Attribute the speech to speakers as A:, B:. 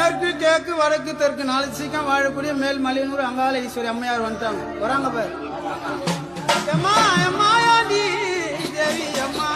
A: மேற்கு கிழக்கு வடக்கு தெற்கு 4 சீக்கம் வாழக்கூடிய மேல் மலையனூர் அங்காள ஈஸ்வரி அம்மையார் வந்துட்டாங்க. வராங்க பாரு. எம்மா எம்மாயாண்டி தேவி அம்மா